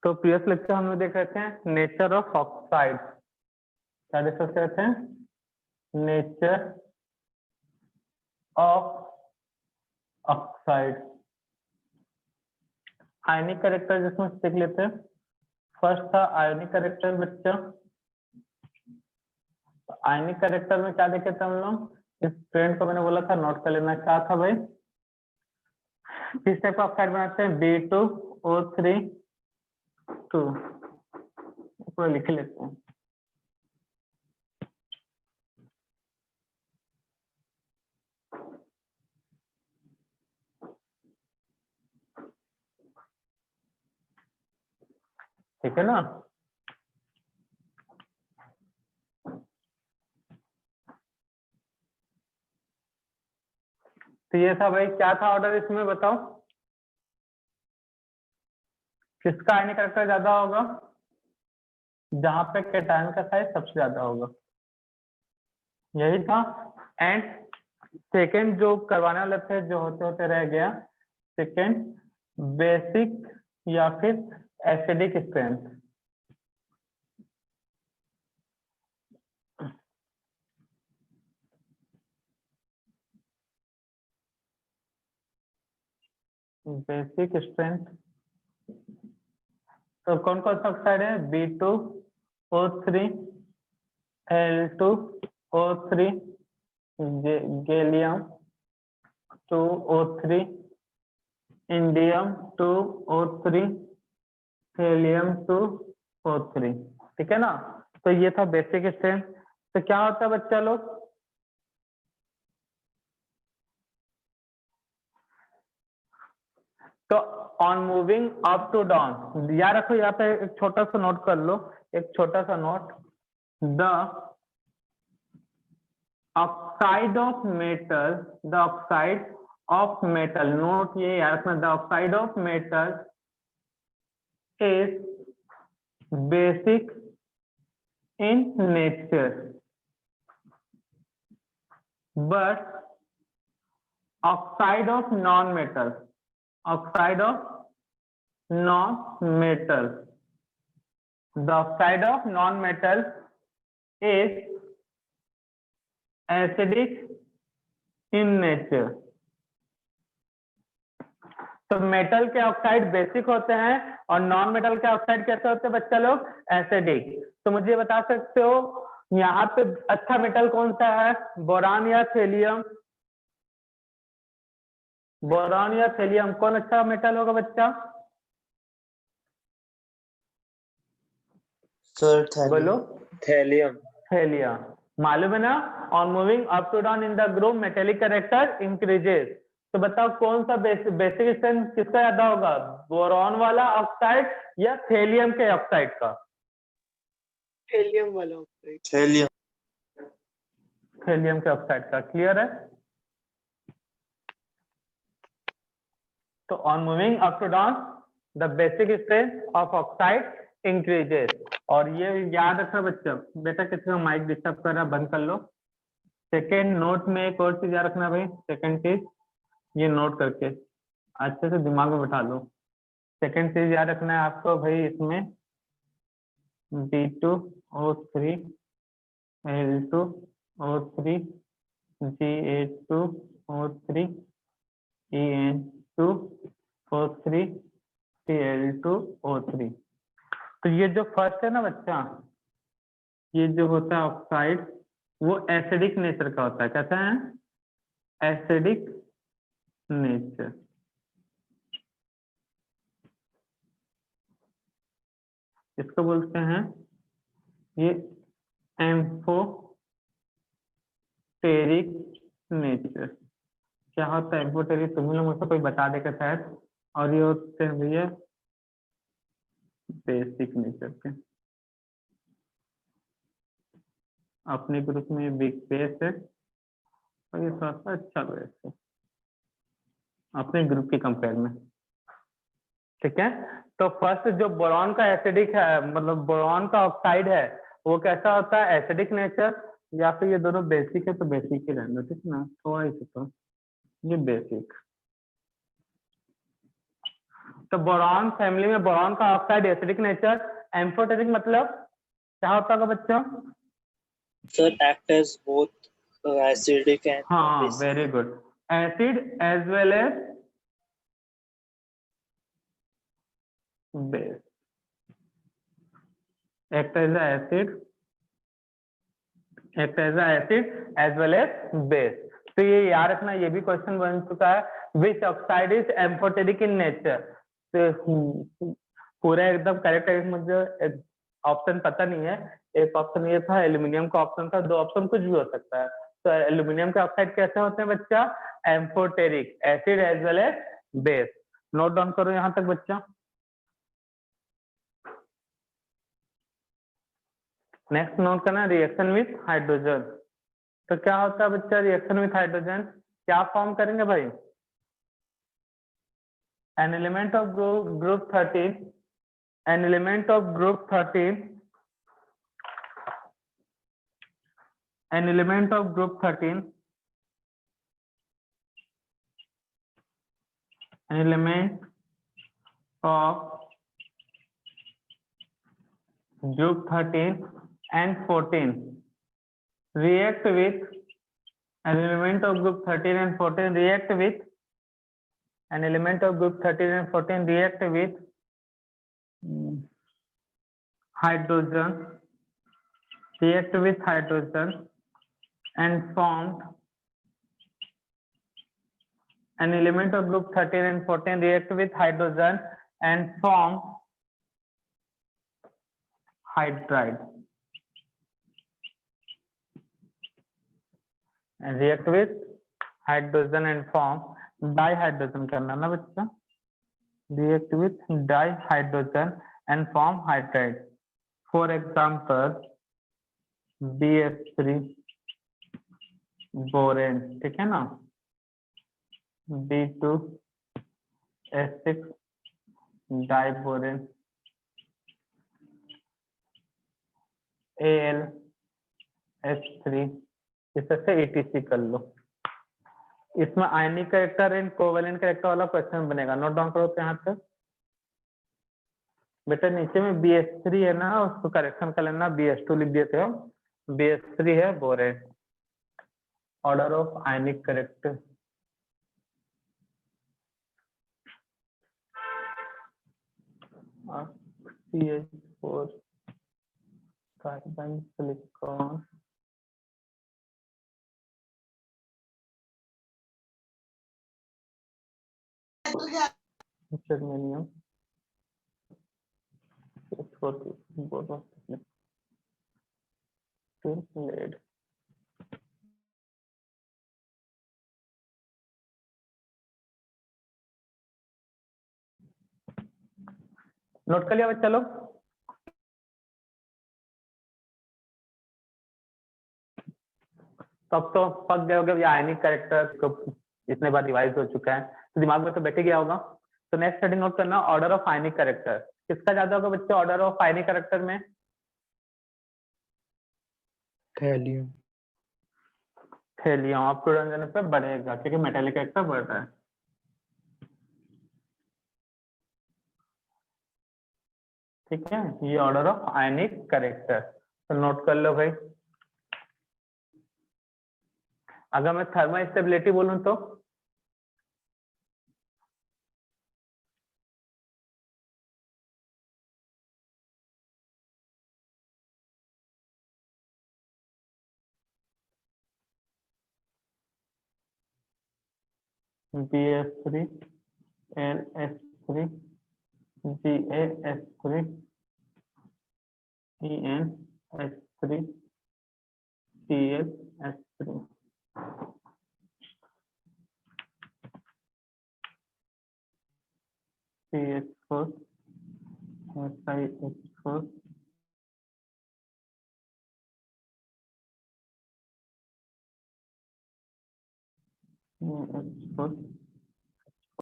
तो previous lecture हम लोग देख रहे थे नेचर ऑफ ऑक्साइड। क्या डिस्कस कर रहे थे? Nature of oxide. Ionic character जिसमें सीख लेते हैं। फर्स्ट था आयनिक कैरेक्टर बच्चा। आयनिक कैरेक्टर में क्या देखे थे हम लोग? इस ट्रेंड को मैंने बोला था नोट कर लेना। क्या था भाई? किस टाइप का ऑक्साइड बनाते हैं? B2O3 2 पूरा लिख लेते हैं। ठीक है ना? तो ये था भाई। क्या था ऑर्डर इसमें बताओ? किसका आयनिक कैरेक्टर ज्यादा होगा? जहां पे कैटायन का साइज सबसे ज्यादा होगा, यही था। एंड सेकेंड जो करवाने वाले थे, जो होते होते रह गया, सेकेंड बेसिक या फिर एसिडिक स्ट्रेंथ। बेसिक स्ट्रेंथ तो कौन कौन सा ऑक्साइड है? B2O3 Al2O3 gallium 2O3 indium 2O3 helium 2O3। ठीक है ना? तो ये था बेसिक स्ट्रेंथ। तो क्या होता है बच्चा लोग? तो on moving up to down, याद रखो यहाँ पे एक छोटा सा नोट कर लो, एक छोटा सा note. The oxide of metal, the oxide of metal, note ये याद रखना, the oxide of metal is basic in nature but oxide of non metal, oxide of non-metal, the oxide of non-metal is acidic in nature। तो metal के oxide basic होते हैं और non metal के oxide कैसे होते हैं बच्चा लोग? एसिडिक। तो मुझे बता सकते हो यहाँ पे अच्छा मेटल कौन सा है? बोरान या थेलियम? बोरान या थेलियम कौन अच्छा मेटल होगा बच्चा? सर बोलो। थैलियम। थेलियम। मालूम है ना? On moving up to down in the group metallic character increases. तो बताओ कौन सा बेसिक स्ट्रेंथ किसका ज्यादा होगा? बोरॉन वाला ऑक्साइड या थेलियम के ऑक्साइड का? थेलियम वाला ऑक्साइड। थेलियम के ऑक्साइड का। क्लियर है? तो on moving up to down the basic strength of oxide increases. और ये याद रखना बच्चा। बेटा किसी का माइक डिस्टर्ब कर रहा है, बंद कर लो। सेकेंड नोट में एक और चीज याद रखना भाई। सेकेंड चीज ये नोट करके अच्छे से दिमाग में बैठा लो। सेकेंड चीज याद रखना है आपको भाई, इसमें B2O3 Al2O3 Ga2O3 En2O3 Cl2O3। तो ये जो फर्स्ट है ना बच्चा, ये जो होता है ऑक्साइड, वो एसिडिक नेचर का होता है। कैसा है? Acidic nature. इसको बोलते हैं ये एम्फोटेरिक नेचर। क्या होता है एम्फोटेरिक? तुम लोग मुझसे कोई बता देगा शायद। और ये होते हैं भैया बेसिक नेचर के। अपने ग्रुप में बिग बेस है और ये थोड़ा सा अच्छा बेस है अपने ग्रुप के कंपेयर में। ठीक है? तो फर्स्ट जो बोरॉन का एसिडिक है, मतलब बोरॉन का ऑक्साइड है, वो कैसा होता है? Acidic nature. या फिर ये दोनों बेसिक है तो बेसिक ही रहना। ठीक है ना? थोड़ा ही तो ये बेसिक। तो बोरॉन फैमिली में बोरॉन का ऑक्साइड एसिडिक नेचर, एम्फोटेरिक मतलब क्या होता होगा बच्चों? Sir, act as both acidic and हाँ, basic. Very good, acid as well as base, act as acid, act as acid as well as base. तो ये याद रखना, ये भी क्वेश्चन बन चुका है। विच oxide is amphoteric in nature? तो पूरा एकदम करेक्ट है, मुझे ऑप्शन पता नहीं है। एक ऑप्शन ये था, एल्यूमिनियम का ऑप्शन था, दो ऑप्शन कुछ भी हो सकता है। तो एल्यूमिनियम के ऑक्साइड कैसे होते हैं बच्चा? Amphoteric, acid as well as base. Note down करो यहाँ तक बच्चा। नेक्स्ट नोट करना, रिएक्शन विथ हाइड्रोजन। तो क्या होता है बच्चा रिएक्शन विथ हाइड्रोजन? क्या फॉर्म करेंगे भाई? An element of group 13, an element of group 13, an element of group 13, an element of group 13 and 14 react with, an element of group 13 and 14 react with, an element of group 13 and 14 react with hydrogen, react with hydrogen and formed, an element of group 13 and 14 react with hydrogen and form hydride, and react with hydrogen and form dihydrogen करना ना बच्चा, react with dihydrogen and form hydride. For example, BH3 borane, ठीक है ना, B2S6 diborane, AlH3, इस तरह से ETC कर लो। इसमें आयनिक कैरेक्टर एंड कोवेलेंट कैरेक्टर वाला क्वेश्चन बनेगा, नोट डाउन करो यहाँ तक बेटा। नीचे में BH3 है ना, उसको करेक्शन कर लेना, BH2 लिख देते हो, BH3 है borane. Order of ionic character, CH4 carbon silicon, germanium, lead. Note कर लिया बच्चा लोग? तब तो पक गए होगे, आयनिक कैरेक्टर इतने बार रिवाइज हो चुका है तो दिमाग में तो बैठ गया होगा। तो नेक्स्ट हेडिंग नोट करना, ऑर्डर ऑफ आयनिक कैरेक्टर। किसका ज्यादा होगा बच्चे ऑर्डर ऑफ आयनिक कैरेक्टर में? Thallium. Thallium up to down जाने पे बढ़ेगा क्योंकि मेटालिक कैरेक्टर बढ़ रहा है। ठीक है, ये ऑर्डर ऑफ आयनिक कैरेक्टर, तो नोट कर लो भाई। अगर मैं थर्मल स्टेबिलिटी बोलूं तो BH3 LH3 GaH3 EnH3 ClH3 CH4 SiH4 H4।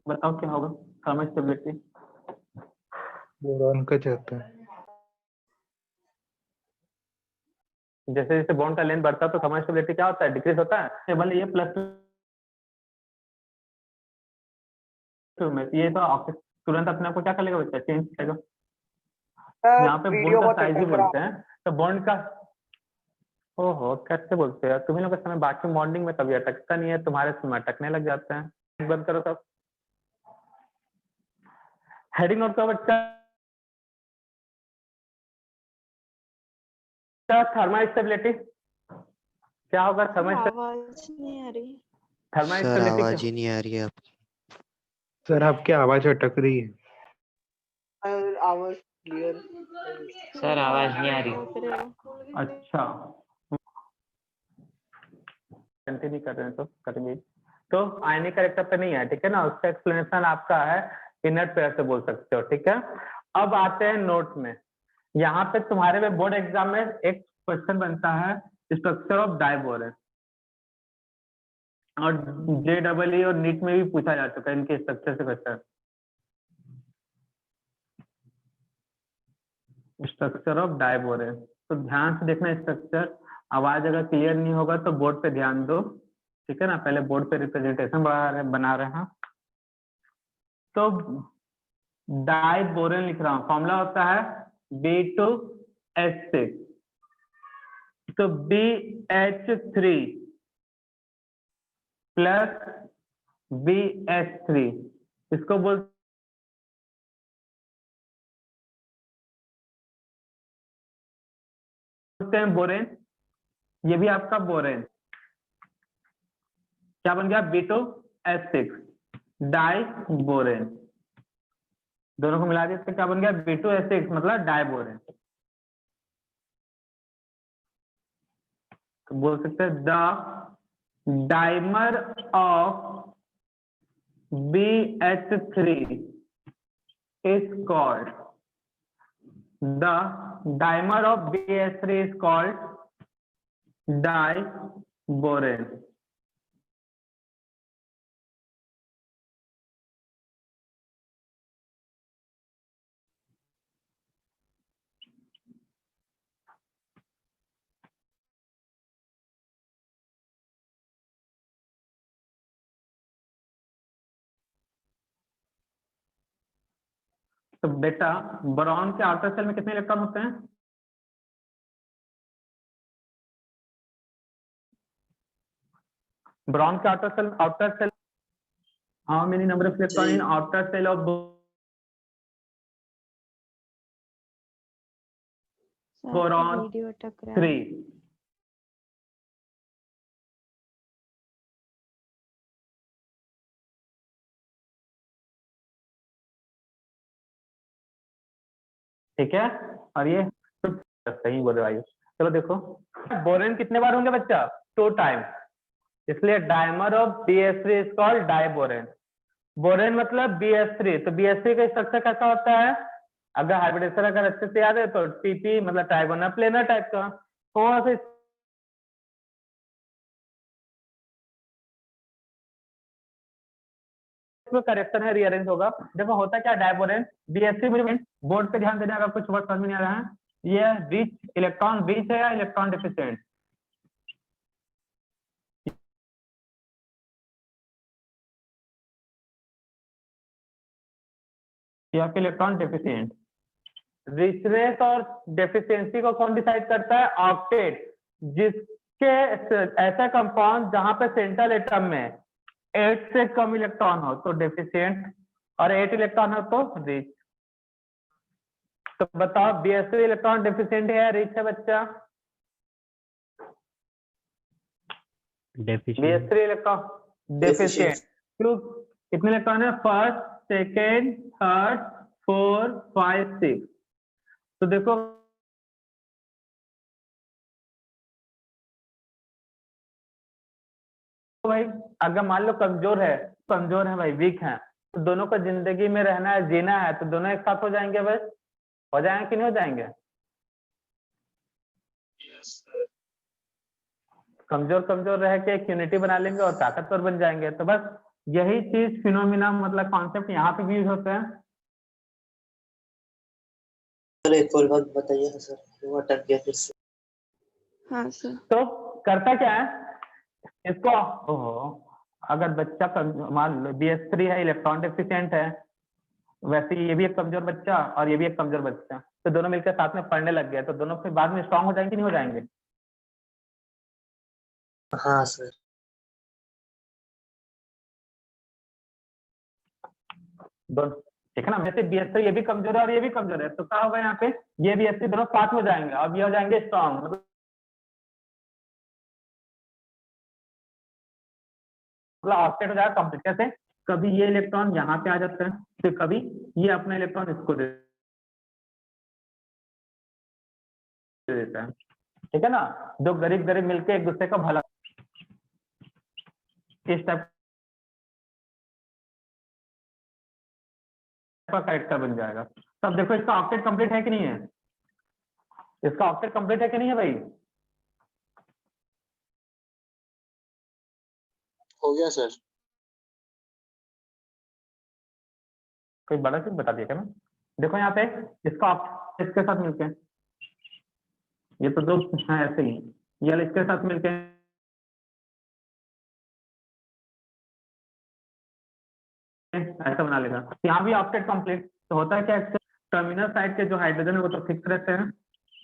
बताओ क्या होगा थर्मल स्टेबिलिटी? बोरॉन का जाता है। जैसे जैसे बॉन्ड का लेंथ बढ़ता है तो थर्मल स्टेबिलिटी क्या होता है? डिक्रीज होता है। भले ये प्लस में, ये तो तुरंत अपने आप को क्या कर लेगा बच्चा, चेंज करेगा। सर यहाँ पे वीडियो बॉन्ड का बहुत साइज ही अटक रहा बोलते हैं, तो बॉन्ड का, ओहो कैसे बोलते हैं तुम्हें लोग के समय, बाकी मॉर्निंग में कभी अटकता नहीं है, तुम्हारे समय अटकने लग जाते हैं। बंद करो तब। हेडिंग नोट का बच्चा, थर्मा स्टेबिलिटी क्या होगा, थर्मा आवाज नहीं आ रही। थर्मा सर स्टेबिलिटी आवाज ही नहीं आ रही है आपकी। सर आपकी आवाज अटक रही है। सर आवाज क्लियर। सर आवाज नहीं आ रही। अच्छा कंटिन्यू कर रहे हैं तो करेंगे। तो आयनिक कैरेक्टर पे नहीं है, ठीक है ना, उसका एक्सप्लेनेशन आपका है इनर पेयर से बोल सकते हो, ठीक है। अब आते हैं नोट में। यहाँ पे तुम्हारे में बोर्ड एग्जाम में एक क्वेश्चन बनता है स्ट्रक्चर ऑफ डाइबोरेन, और JEE और नीट में भी पूछा जा चुका है इनके स्ट्रक्चर से क्वेश्चन। स्ट्रक्चर ऑफ डाइबोरेन, तो ध्यान से देखना स्ट्रक्चर। आवाज अगर क्लियर नहीं होगा तो बोर्ड पे ध्यान दो, ठीक है ना, पहले बोर्ड पे रिप्रेजेंटेशन बना रहे हैं। तो डाइबोरेन लिख रहा हूँ, फॉर्मूला होता है B2H6, तो BH3 प्लस BH3, इसको बोलते हैं बोरेन। ये भी आपका बोरेन क्या बन गया, B2H6 डाई बोरेन, दोनों को मिला दिया तो क्या बन गया, B2H6 मतलब डाइबोरेन। तो बोल सकते हैं the dimer of BH3 is called, the dimer of BH3 is called diborane। तो बेटा बोरॉन के आउटर सेल में कितने इलेक्ट्रॉन होते हैं, बोरॉन के outer shell how many number of electron in outer shell of boron, video अटक रहा 3। है। ठीक है, और ये तो सही बोल रहे भाई। चलो देखो बोरेन कितने बार होंगे बच्चा, 2 टाइम, इसलिए dimer of BH3 is called diborane. Borane मतलब BH3, तो BH3 का स्ट्रक्चर कैसा होता है, अगर हाइब्रिडेशन अगर अच्छे से याद है तो TP मतलब ट्राइगोनल प्लेनर टाइप का, थोड़ा सा करेक्शन है, रीअरेंज होगा। देखो होता क्या डाइबोरेन, BH3 मुझे बोर्ड पे ध्यान देने, अगर कुछ वर्ड समझ में नहीं आ रहा है, ये रिच इलेक्ट्रॉन रिच है या इलेक्ट्रॉन डेफिशिएंट, या फिर इलेक्ट्रॉन डेफिशिएंट। रिचनेस और डेफिशिएंसी को कौन डिसाइड करता है, ऑक्टेट, जिसके ऐसा कंपाउंड जहां पे सेंट्रल एटम में 8 से कम इलेक्ट्रॉन हो तो डेफिशिएंट, और 8 इलेक्ट्रॉन हो तो रिच। तो बताओ BH3 इलेक्ट्रॉन डेफिशिएंट है या रिच है बच्चा, BH3 इलेक्ट्रॉन डेफिशिएंट। क्यों, कितने इलेक्ट्रॉन है, फर्स्ट सेकेंड थर्ड 4 5 6। तो देखो भाई अगर मान लो कमजोर है भाई, वीक है, तो दोनों को जिंदगी में रहना है, जीना है, तो दोनों एक साथ हो जाएंगे, बस हो जाएंगे कि नहीं हो जाएंगे, कमजोर रह के एक यूनिटी बना लेंगे और ताकतवर बन जाएंगे। तो बस यही चीज फिनोमिना मतलब कॉन्सेप्ट यहाँ पे भी यूज होते हैं। सर एक और बात बताइए ना सर, वो अटक गया फिर से। हाँ सर। तो करता क्या है इसको, ओहो अगर बच्चा मान लो BH3 है, इलेक्ट्रॉन डेफिशिएंट है, वैसे ही ये भी एक कमजोर बच्चा और ये भी एक कमजोर बच्चा, तो दोनों मिलकर साथ में पढ़ने लग गए, तो दोनों फिर बाद में स्ट्रांग हो जाएंगे कि नहीं हो जाएंगे? हाँ सर। दोनों ठीक है ना, वैसे BS3 ये भी कमजोर है और ये भी कमजोर है, तो क्या होगा यहाँ पे, ये BS3 दोनों साथ हो जाएंगे, अब ये हो जाएंगे स्ट्रांग, मतलब ऑक्टेट हो जाएगा कंप्लीट। कैसे? कभी ये इलेक्ट्रॉन यहाँ पे आ जाता है, फिर कभी ये अपना इलेक्ट्रॉन इसको दे देता है, ठीक है ना, दो गरीब गरीब मिलके एक दूसरे का भला, इस टाइप का कैरेक्टर बन जाएगा। तब देखो इसका ऑक्टेट कंप्लीट है कि नहीं है, इसका ऑक्टेट कंप्लीट है कि नहीं है भाई? हो गया सर। कोई बड़ा चीज बता दिया क्या मैं? देखो यहाँ पे इसका ऑक्टेट इसके साथ मिलके, ये तो दो है ऐसे ही, ये इसके साथ मिलके ऐसा बना लेगा, यहाँ भी ऑक्टेट कंप्लीट। तो होता है क्या, टर्मिनल साइड के जो हाइड्रोजन है वो तो फिक्स रहते हैं,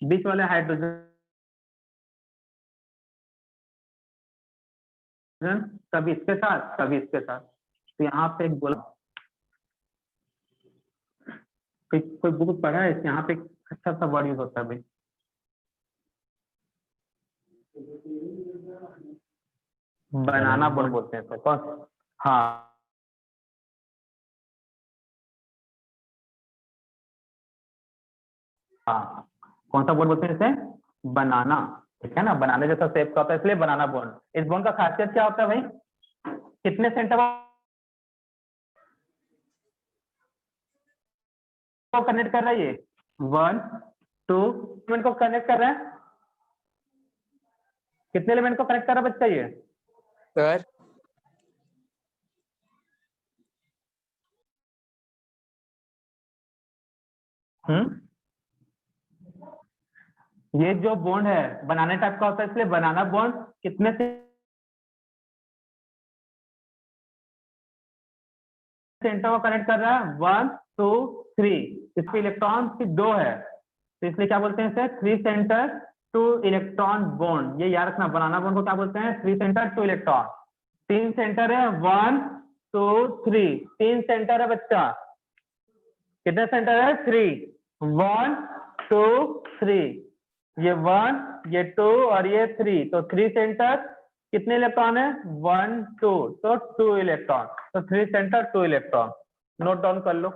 बीच वाले हाइड्रोजन कभी इसके साथ कभी इसके साथ, तो यहाँ पे एक बोला कोई बुक पढ़ा है, यहाँ पे अच्छा सा वर्ड यूज होता है भाई, बनाना बोर्ड बोलते हैं इसको, कौन? हाँ हाँ, कौन सा बोर्ड बोलते हैं इसे? बनाना, ठीक है ना, बनाने जैसा शेप का होता है इसलिए बनाना बोर्ड। इस बोर्ड का खासियत क्या होता है भाई, कितने सेंटर को कनेक्ट कर रहा है, ये 1 2 एलिमेंट को कनेक्ट कर रहा है, कितने एलिमेंट को कनेक्ट कर रहा है बच्चा ये? सर ये जो बॉन्ड है बनाने टाइप का होता है, इसलिए बनाना बॉन्ड कितने सेंटर को कनेक्ट कर रहा है? 1 2 3, इसके इलेक्ट्रॉन सिर्फ 2 है, तो इसलिए क्या बोलते हैं इसे? 3 सेंटर 2 इलेक्ट्रॉन बॉन्ड। ये याद रखना, बनाना बॉन्ड को क्या बोलते हैं? 3 सेंटर 2 इलेक्ट्रॉन। 3 सेंटर है, 1 2 3, 3 सेंटर है बच्चा, कितने सेंटर है? 3, 1 2 3, ये 1 ये 2 और ये 3, तो 3 सेंटर, कितने इलेक्ट्रॉन है? 1 2, तो 2 इलेक्ट्रॉन, तो 3 सेंटर 2 इलेक्ट्रॉन, नोट डाउन कर लो।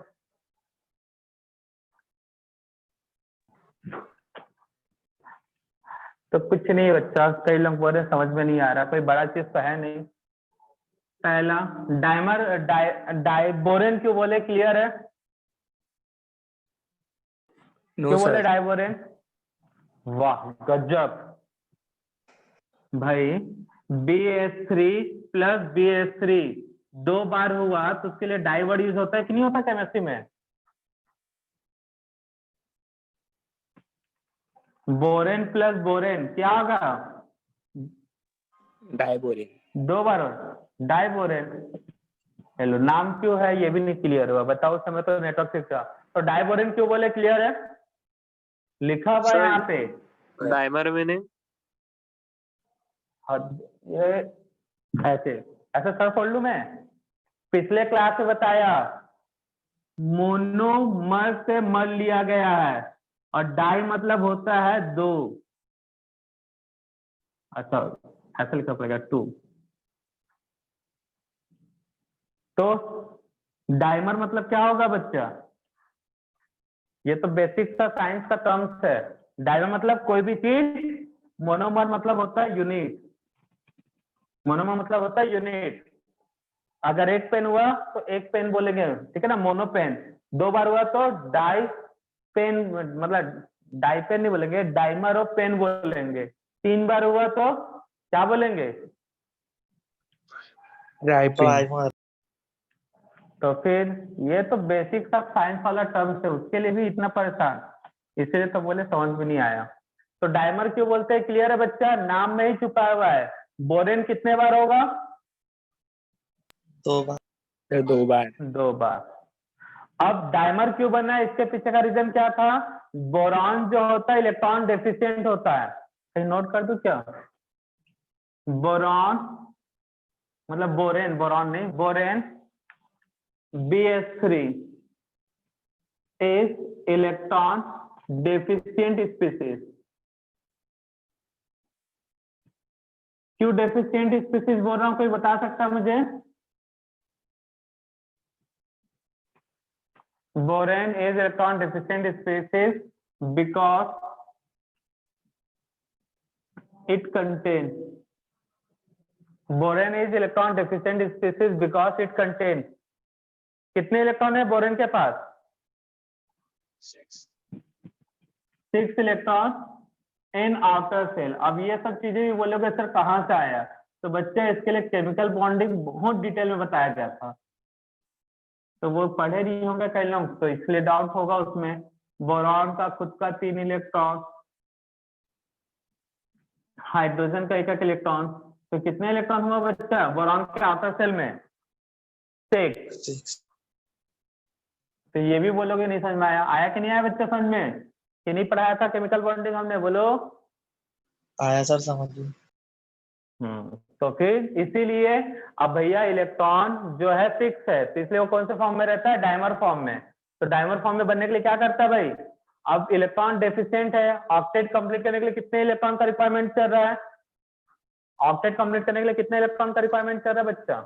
तो कुछ नहीं बच्चा, कई लोग बोल रहे समझ में नहीं आ रहा, कोई बड़ा चीज तो है नहीं। पहला डाइमर डाइबोरेन क्यों बोले? क्लियर है? क्यों बोले डाइबोरेन? वाह गजब भाई, BS3 प्लस BS3 2 बार हुआ तो उसके लिए डाई वर्ड यूज होता है कि नहीं होता केमिस्ट्री में? बोरेन प्लस बोरेन क्या होगा? डाइबोरेन। 2 बार डाइबोरेन। हेलो, नाम क्यों है ये भी नहीं क्लियर हुआ, बताओ, समय तो नेटवर्क से था, तो डाइबोरेन क्यों बोले? क्लियर है? लिखा हुआ है यहाँ पे डाइमर मैंने ये ऐसे ऐसे सर खोल लू मैं, पिछले क्लास में बताया मोनोमर से मर लिया गया है और डाई मतलब होता है 2, अच्छा ऐसा लिखा पड़ेगा 2, तो डाइमर मतलब क्या होगा बच्चा? ये तो बेसिक सा साइंस का टर्म्स है। डाइमर मतलब कोई भी चीज, मोनोमर मतलब होता है यूनिट, मोनोमर मतलब होता है यूनिट। अगर एक पेन हुआ तो एक पेन बोलेंगे, ठीक है ना, मोनो पेन। 2 बार हुआ तो डाई पेन, मतलब डाई पेन नहीं बोलेंगे, डाइमर ऑफ पेन बोलेंगे। 3 बार हुआ तो क्या बोलेंगे? प्राइमर। तो फिर ये तो बेसिक सा साइंस वाला टर्म्स है, उसके लिए भी इतना परेशान, इसलिए तो बोले समझ में नहीं आया। तो डाइमर क्यों बोलते हैं? क्लियर है बच्चा? नाम में ही छुपा हुआ है। बोरेन कितने बार होगा? 2 बार। 2 बार। 2 बार। अब डायमर क्यों बना है, इसके पीछे का रीजन क्या था? बोरॉन जो होता है इलेक्ट्रॉन डेफिशिएंट होता है, कहीं नोट कर दूं क्या? बोरॉन मतलब बोरेन, बोरॉन नहीं, borane BS3 is electron deficient species. क्यों डेफिशिएंट स्पीसीज बोल रहा हूं, कोई बता सकता है मुझे? Borane is electron deficient species because it contains, borane is electron deficient species because it contains, कितने इलेक्ट्रॉन है बोरेन के पास? 6 इलेक्ट्रॉन इन आउटर सेल। अब ये सब चीजें भी बोलोगे सर कहाँ से आया, तो बच्चे इसके लिए केमिकल बॉन्डिंग बहुत डिटेल में बताया गया था, तो वो पढ़े नहीं होंगे कई लोग, तो इसलिए डाउट होगा उसमें। बोरॉन का खुद का 3 इलेक्ट्रॉन, हाइड्रोजन का 1 इलेक्ट्रॉन, तो कितने इलेक्ट्रॉन हुआ बच्चा बोरॉन के आउटर सेल में? 6। तो ये भी बोलोगे नहीं समझ में आया, आया कि नहीं आया बच्चा समझ में, कि नहीं पढ़ाया था केमिकल बॉन्डिंग हमने, बोलो। आया सर समझ ली। तो फिर इसीलिए अब भैया इलेक्ट्रॉन जो है 6 है, तो इसलिए वो कौन से फॉर्म में रहता है? डायमर फॉर्म में। तो डायमर फॉर्म में बनने के लिए क्या करता है भाई? अब इलेक्ट्रॉन डेफिशिएंट है, ऑक्टेट कंप्लीट करने के लिए कितने इलेक्ट्रॉन का रिक्वायरमेंट चल रहा है? ऑक्टेट कंप्लीट करने के लिए कितने इलेक्ट्रॉन का रिक्वायरमेंट चल रहा है बच्चा?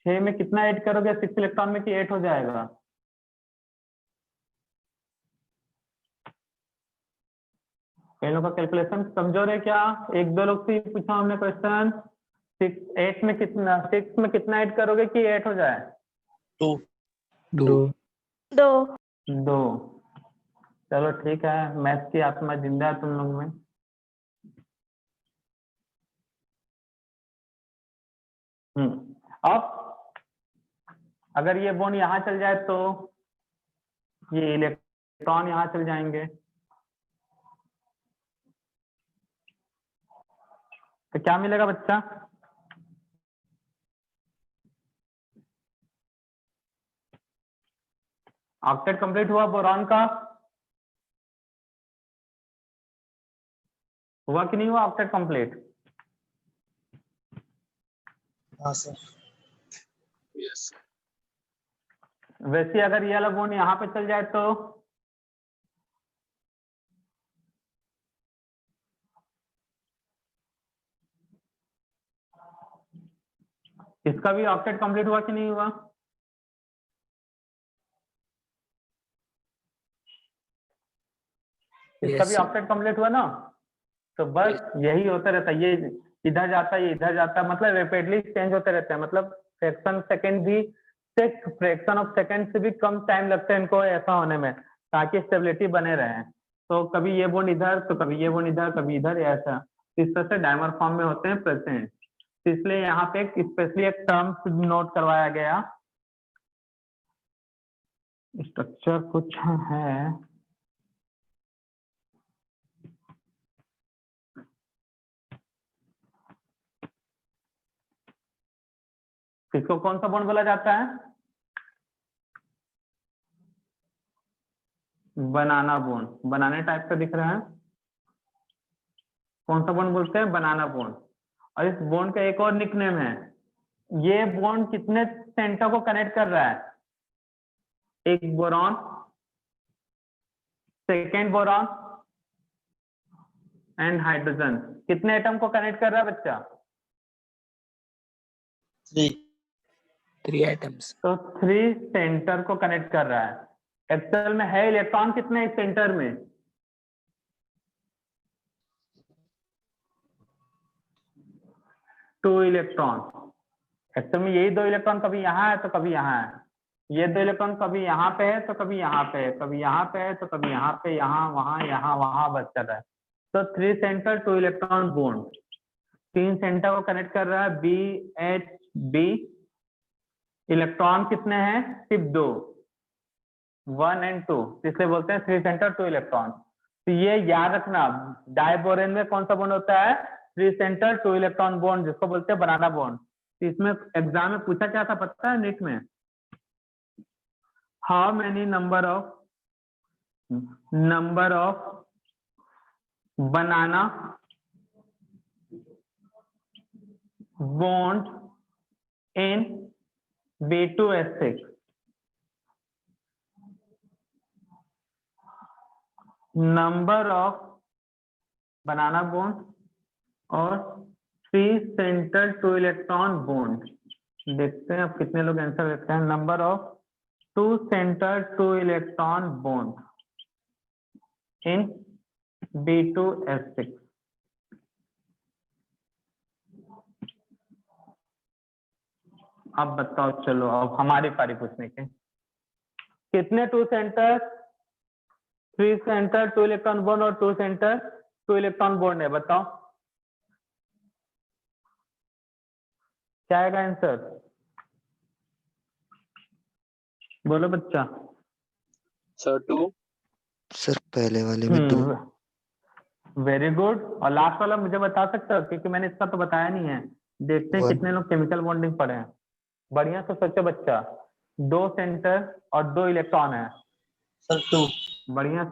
6 में कितना ऐड करोगे 6 इलेक्ट्रॉन में, कि 8 हो जाएगा? कई लोगों का कैलकुलेशन कमजोर है क्या? 1-2 लोग से पूछा हमने क्वेश्चन, 6 में कितना ऐड करोगे कि 8 हो जाए? 2 2 चलो ठीक है, मैथ्स की आत्मा जिंदा है तुम लोग में। अब अगर ये बॉन्ड यहाँ चल जाए तो ये इलेक्ट्रॉन यहाँ चल जाएंगे, तो क्या मिलेगा बच्चा? ऑक्टेट कंप्लीट हुआ बोरॉन का, हुआ कि नहीं हुआ ऑक्टेट कंप्लीट? हाँ सर। वैसे अगर ये वाला बॉन्ड यहाँ पे चल जाए तो इसका भी ऑक्टेट कंप्लीट हुआ कि नहीं हुआ? इसका भी ऑक्टेट कंप्लीट हुआ ना? तो बस यही होता रहता है, ये इधर जाता है, ये इधर जाता है, मतलब रैपिडली चेंज होते रहते हैं, मतलब फ्रैक्शन ऑफ सेकंड से भी कम टाइम लगता है इनको ऐसा होने में, ताकि स्टेबिलिटी बने रहे। तो कभी ये बॉन्ड इधर, तो कभी ये बॉन्ड इधर, कभी इधर, ऐसा इस तरह से डायमर फॉर्म में होते हैं प्रेजेंट। तो इसलिए यहाँ पे स्पेशली एक टर्म नोट करवाया गया, स्ट्रक्चर कुछ है, इसको कौन सा बॉन्ड बोला जाता है? बनाना बॉन्ड, बनाने टाइप का दिख रहा है, कौन सा बॉन्ड बोलते हैं? बनाना बॉन्ड। और इस बॉन्ड का एक और निकनेम है, ये बॉन्ड कितने सेंटर को कनेक्ट कर रहा है? एक boron, second boron and hydrogen, कितने एटम को कनेक्ट कर रहा है बच्चा? 3 एटम्स। तो 3 सेंटर को कनेक्ट कर रहा है। एक्चुअल में है इलेक्ट्रॉन कितने इस सेंटर में? 2 इलेक्ट्रॉन। एक्चुअल में यही 2 इलेक्ट्रॉन कभी यहाँ है तो कभी यहाँ है, ये 2 इलेक्ट्रॉन कभी यहाँ पे है तो कभी यहाँ पे है, कभी यहाँ पे है तो कभी यहाँ पे, यहाँ वहां बच कर रहा है। तो 3 सेंटर 2 इलेक्ट्रॉन बॉन्ड, 3 सेंटर को कनेक्ट कर रहा है BHB। इलेक्ट्रॉन कितने हैं? सिर्फ 2, 1 और 2, इसलिए बोलते हैं 3 सेंटर 2 इलेक्ट्रॉन। तो ये याद रखना, डाइबोरेन में कौन सा बॉन्ड होता है? 3 सेंटर 2 इलेक्ट्रॉन बॉन्ड, जिसको बोलते हैं बनाना बॉन्ड। तो इसमें एग्जाम में पूछा क्या था पता है नीट में? How many number of banana bond in B2H6? Number of banana bond और 3 सेंटर 2 इलेक्ट्रॉन बॉन्ड। देखते हैं अब कितने लोग आंसर देते हैं। Number of 2 centre 2 electron bond in B2H6। अब बताओ, चलो अब हमारी पारी पूछने के। कितने 2 सेंटर 3 सेंटर 2 इलेक्ट्रॉन बॉन्ड और 2 सेंटर 2 इलेक्ट्रॉन बॉन्ड है? बताओ क्या आएगा आंसर, बोलो बच्चा। सर 2। सर पहले वाले में 2। Very good. और लास्ट वाला मुझे बता सकते हो, क्योंकि मैंने इसका तो बताया नहीं है। देखते हैं 1। कितने लोग केमिकल बॉन्डिंग पढ़े हैं। बढ़िया से सोचो बच्चा। 2 सेंटर और 2 इलेक्ट्रॉन है। Sir, 2. बढ़िया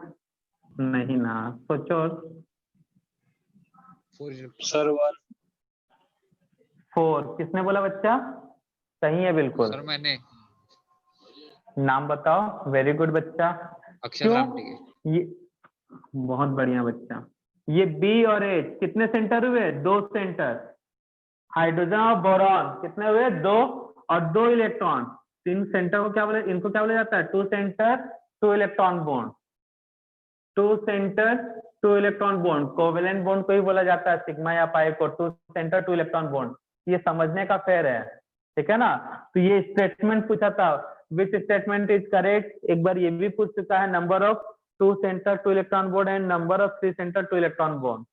नहीं ना, सोचो। सर 1। 4 किसने बोला बच्चा? सही है बिल्कुल। सर मैंने। नाम बताओ। वेरी गुड बच्चा। अक्षर क्यों? रामटेके। ये बहुत बढ़िया बच्चा। ये बी और एच कितने सेंटर हुए? 2 सेंटर। हाइड्रोजन और बोरॉन कितने हुए? 2 और 2 इलेक्ट्रॉन। 3 सेंटर को क्या बोले, इनको क्या बोला जाता है? 2 centre 2 electron bond. 2 centre 2 electron bond. Covalent bond को ही बोला जाता है सिग्मा या पाई को। 2 सेंटर 2 इलेक्ट्रॉन बॉन्ड। ये समझने का फेर है, ठीक है ना। तो ये स्टेटमेंट पूछा था, विच स्टेटमेंट इज करेक्ट। एक बार ये भी पूछ चुका है, number of 2 centre 2 electron bond and number of 3 centre 2 electron bond.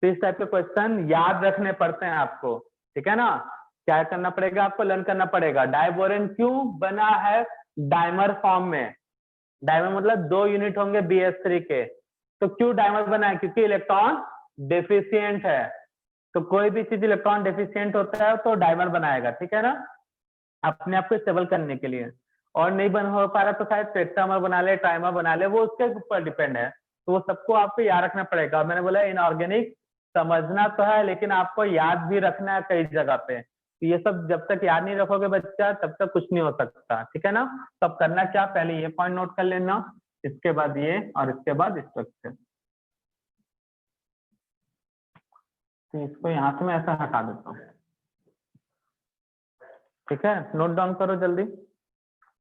तो इस टाइप के क्वेश्चन याद रखने पड़ते हैं आपको, ठीक है ना। क्या करना पड़ेगा आपको? लर्न करना पड़ेगा। डाइबोरेन क्यों बना है डाइमर फॉर्म में? डाइमर मतलब 2 यूनिट होंगे BH3 के। तो क्यों डाइमर बना है? क्योंकि इलेक्ट्रॉन डेफिशिएंट है। तो कोई भी चीज इलेक्ट्रॉन डेफिशिएंट होता है तो डाइमर बनाएगा, ठीक है ना, अपने आप को स्टेबल करने के लिए। और नहीं बन हो पा रहा तो शायद टेट्रामर बना ले, ट्राइमर बना ले, वो उसके ऊपर डिपेंड है। तो वो सबको आपको याद रखना पड़ेगा। मैंने बोला इनऑर्गेनिक समझना तो है, लेकिन आपको याद भी रखना है कई जगह पे। तो ये सब जब तक याद नहीं रखोगे बच्चा, तब तक कुछ नहीं हो सकता, ठीक है ना। तब करना क्या, पहले ये पॉइंट नोट कर लेना, इसके बाद ये, और इसके बाद स्ट्रक्चर। तो इसको यहाँ से मैं ऐसा हटा देता हूँ, ठीक है। नोट डाउन करो जल्दी।